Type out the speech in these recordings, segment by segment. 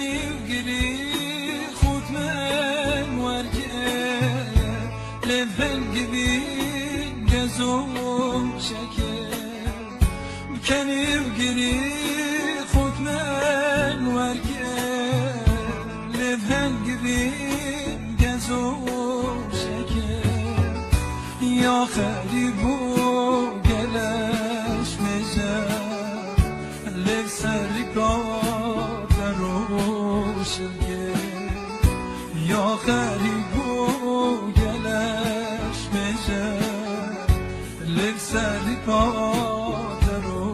گری خود من ورگه لبهن گبی گزوم شکر کنیم گری خود من ورگه لبهن گبی گزوم شکر یا خریبو گلش مجه لب سرگاه یا غریبو گلش میشه لب سری پادروش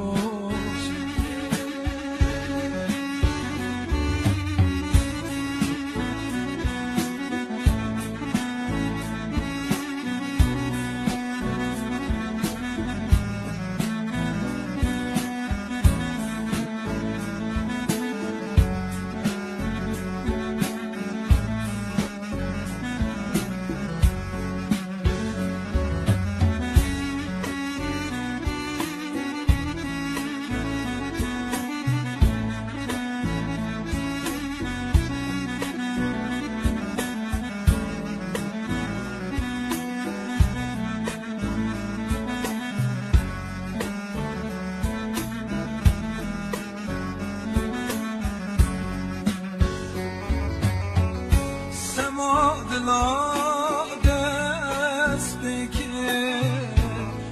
دست بکر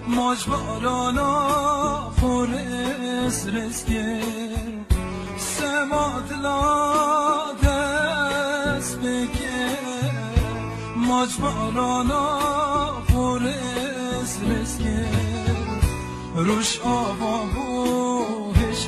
مجبارانا خورس رسگر سمادلا دست بکر مجبارانا خورس رسگر روش آبا بوهش